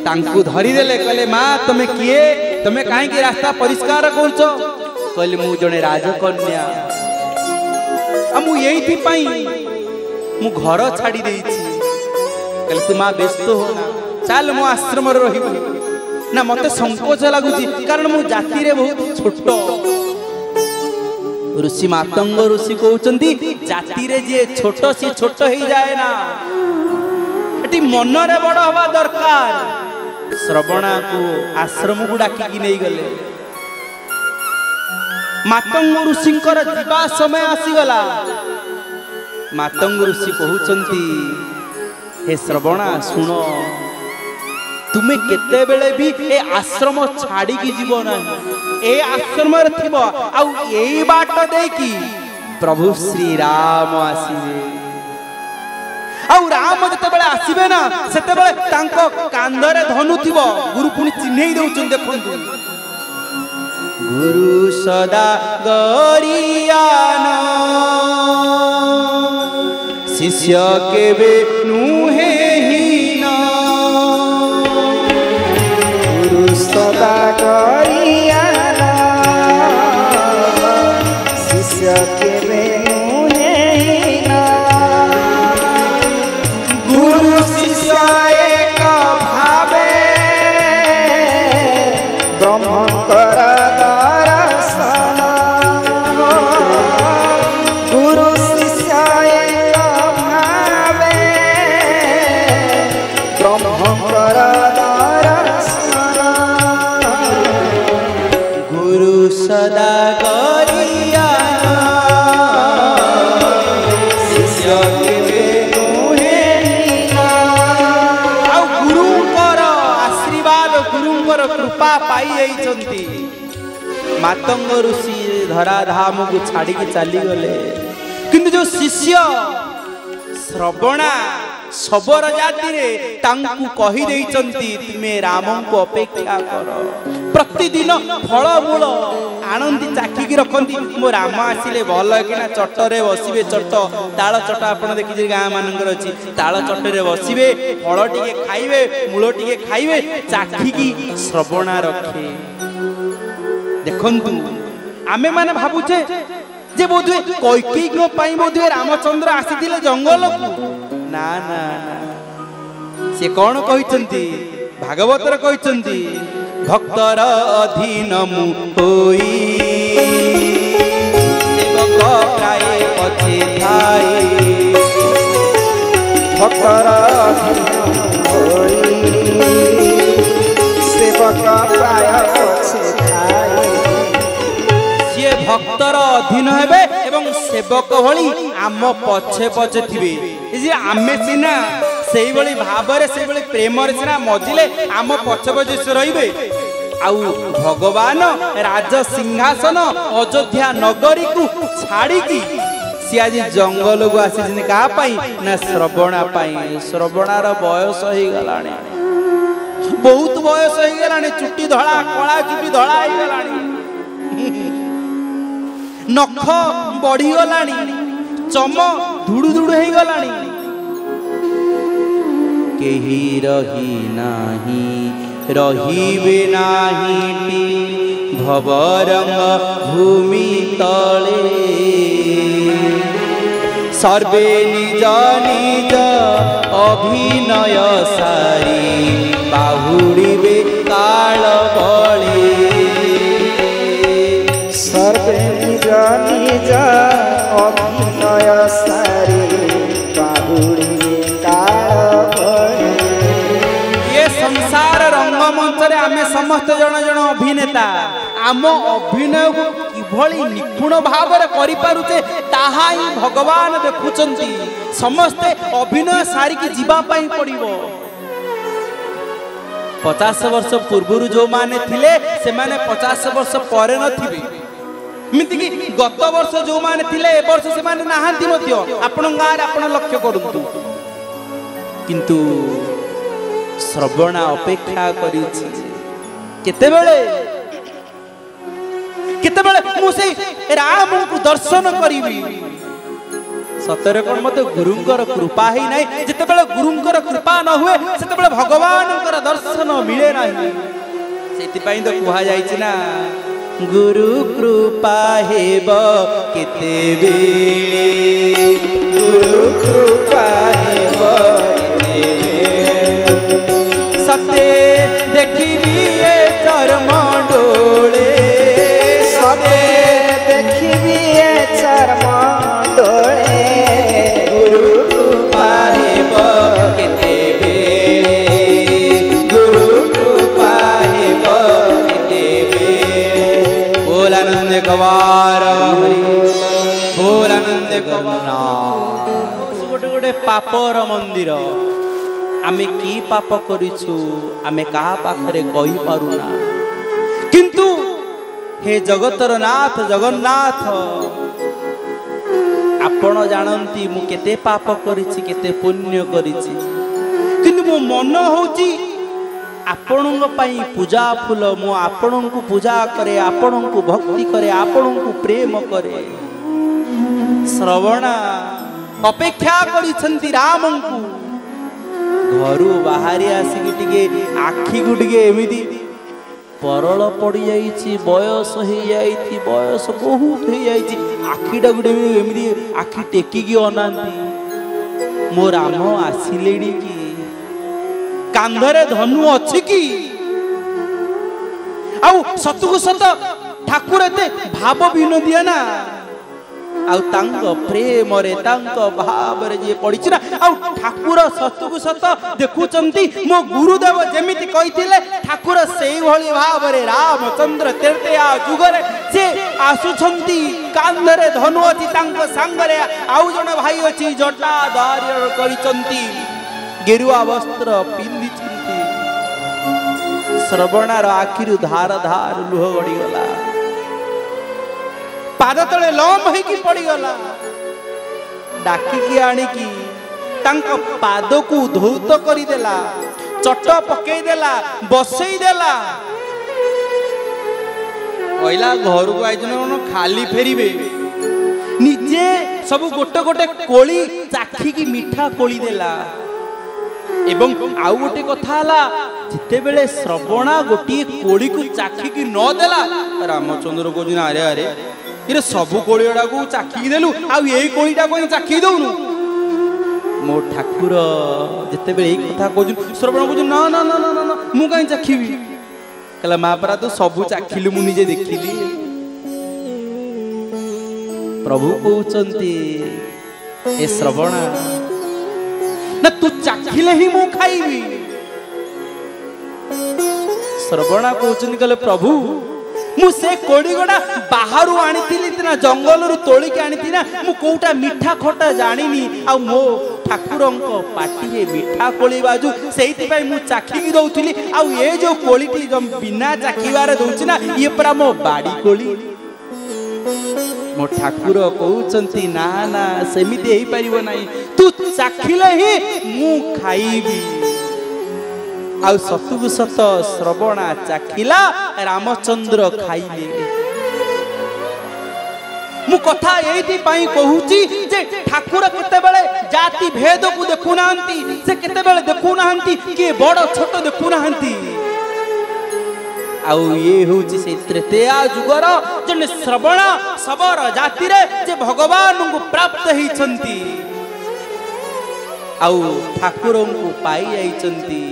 तांकु धरिदेले कहले माँ तमे किए तमे कहीं रास्ता परिष्कार करुच कहले मु जने राजकन्या मु यही मु घर छाड़ी देइछि कहले तू माँ व्यस्त हो ना चल मो आश्रम रही ना मते संकोच लगुची कारण मु जाति रे बहुत छोट ऋषि मातंग ऋषि कहउचंती जाति रे जे छोट सी छोट ही जाए ना एटी मन रे बड़ हवा दरकार श्रवणा को आश्रम को डाकी नहीं गले मातंग ऋषिंकर जीवा समय आसीगला मातंग ऋषि कहउचंती हे श्रवणा सुन तुम्हें केते बेले भी ए आश्रम छाड़ी की जीव ना ए आश्रम रे थिबो आउ एई बाट दे की प्रभु श्री राम आसीबे आउ राम जते बेले आसीबे ना सेते बेले तांको कांधरे धनु थिबो गुरु पुनी चिन्हई देउचन देखंतु गुरु सदा गरियाना शिष्य केबे नुहे हीना गुरु सदा गरियाना शिष्य केबे नुहे हीना गुरु शिष्य एक भावे ब्रह्मकर दर्शन गुरु शिष्य एक भावे ब्रह्मकर दर्शन गुरु सदा गरियाना शिष्य केबे नुहे हीना आ गुरुंकर आशीर्वाद गुरुंकर कृपा पाई जाइछंती मातंग ऋषि धराधाम को छाड़ी के चली गले किंतु जो शिष्य श्रवणा सबर जाति रे तांकु कहि देइचंती तुमे राम को अपेक्षा कर प्रतिदिन फल मूल आनंदी चाखी की रखंती मो राम आसिले भल किना चटरे बसिबे चट ताल चट आपण देखि गाँ मानकर अछि ताल चटरे बसिबे फल टिके खाइबे मूल टिके खाइबे चाखी की श्रवणा रखे देखंतु आमे माने भाबुचे जे बोधुए कैकेयी को पाई बोधुए रामचंद्र आसीथिले जंगल को ना ना ना से कौन कहिचंती भागवत रे कहिचंती भक्तर अधीन मु होई सेवक प्राय पछे थाई भक्तर अधीन होई सेवक प्राय पछे थाई सी भक्तर अधीन हेबे एवं सेवक भली आम पछे पछे थिबे जे आमे सिना सेई भली भाबरे सेई भली प्रेमरे सिना मजिले आम पछे पछे से रहिबे आउ भगवान राज सिंहासन अयोध्या नगरी को छाड़ी की सी आज जंगल को आसी का पाई ना श्रवणा पाई श्रवणार बयस हो गलानी बहुत बयस हो गलानी चुट्टी धड़ा कला चुट्टी धड़ा हो गलानी नख बढ़ी गलानी चम धुड़ु धुड़ु हो गलानी केही रही नाही रहिबे नाही भवरंग भूमि तले सर्वे निज निज अभिनय सारी बाहुड़िबे काल बळे सर्वे निज निज अभिनय सारी बाहुड़िबे काल बळे ये संसार रंगमंच रे आमे समस्त जन जन अभिनेता आम अभिनय को किभली निपुण भाव रे करि पारुते ताहा ही भगवान देखुचंती समस्ते अभिनय सारी की जीवा पाई पड़िबो 50 वर्ष पूर्व जो माने थिले से माने 50 वर्ष परे न थिबे मिति कि गत वर्ष जो माने थिले ए वर्ष से माने नाहांती मध्य आपण गार आपण लक्ष्य करंतु किंतु श्रवणा अपेक्षा करिछि केतेबेले मु से राम को दर्शन करिवि सतरे कोन मते गुरुंकर कृपा ही नै जते जेतेबेले गुरुंकर कृपा न हुए सेतेबेले भगवानकर दर्शन मिले नहीं सेति पई तो कुहा जाईछि ना गुरु कृपा हेब केते बेले गुरु कृपा हेब केते बेले सते देखिबी ए चरम डोले सते देखिबी ए चरम डोले गुरु कृपा हेब केते बेले गुरु कृपा हेब केते बेले बोल आनंद गवार हरि बोल आनंद गवार गोटे गोटे पापर मंदिर आमे की पाप करिछु आमे कहा पाखरे कहि पारुना किंतु हे जगतर नाथ जगन्नाथ आपण जानती मु केते पाप करिछि केते पुण्य करिछि किंतु मो मन होची आपणक पई पूजा फूल मु आपणक पूजा करे आपणक भक्ति करे आपणक प्रेम करे श्रवणा अपेक्षा करिसंती रामंकु घरु बाहरी आसिक टिके आखी को टिके एमिति परल पड़ी जाइछि बयस हो जाइछि बयस बहुत हो जाइछि आखीटा गुटे एमिति आखी टेकी की अनांती मो राम आसिलेडी की कांधरे धनु अछि की आउ सतुकु सत ठाकुर एते भाव विनोदिया ना आउ तांको प्रेम रे तांको भाव रे जे पडिछि ना आउ ठाकुर सतुकु सत देखुचंती मो गुरुदेव जेमिति कहिथिले ठाकुर सेई भली भाव रे रामचंद्र तेरतेया जुगरे से आसुछंती कांधरे धनु अछि तांको संगरे आउ जण भाई अछि जटा दारियर करिचंती गेरुआ वस्त्र पिंदिचंती श्रवणार आखिरु धार धार लुह गडी गला पाद तले लम होइकी पड़ी गला डाकी आनिकी तांको पाद को धौत करी देला चट पकई देला बसई देला ओइला घर को आइजन खाली फेरिबे निजे सब गोटे गोटे कोली चाखी की मीठा कोली देला एवं आउ गोटे कथा हला जिते बेले श्रवणा गोटी कोली को चाखी की न देला रामचंद्र को दिन अरे अरे इरे सबु कोळीडा को चाखी देलु आ एई कोळीडा को चाखी दउनु मो ठाकुर जते बेले एई कथा कोजु श्रवण कोजु ना ना ना ना ना मु काई चाखीबी कला मापरा तो सबु चाखिलु मु निजे देखिली प्रभु कहउचंती ए श्रवण ना तू चाखिले ही मु खाइबी श्रवणा कहउचंती कले प्रभु मु से कोड़ी गोड़ा बाहरु आनीथिली ना जंगल रु तोली के आनीथि ना मु कोउटा मीठा खटा जानिनी आ मो ठाकुरंक पाटी रे मीठा कोली बाजू सेहिति पई मु चाखी की दउथिली आ ए जो कोलीटी जम बिना चाखीवारे दउछि ना ये परा मो बाडी कोली मो ठाकुर कहउचंती ना ना सेमिति हेई परिबो नाही तू चाखिले ही मु खाइबी आउ सतुगु सत श्रवणा चाखिला रामचंद्र खाइले मु कथा एइति पई कहूची जे ठाकुर केते बेले जाति भेद को देखु नांती से केते बेले देखु नांती के बड़ छोट देखु नांती आउ ये होची से तृतीया जुगर जने श्रवणा सबर जाति रे जे भगवान को प्राप्त हिचंती आउ ठाकुर को पाई आइचंती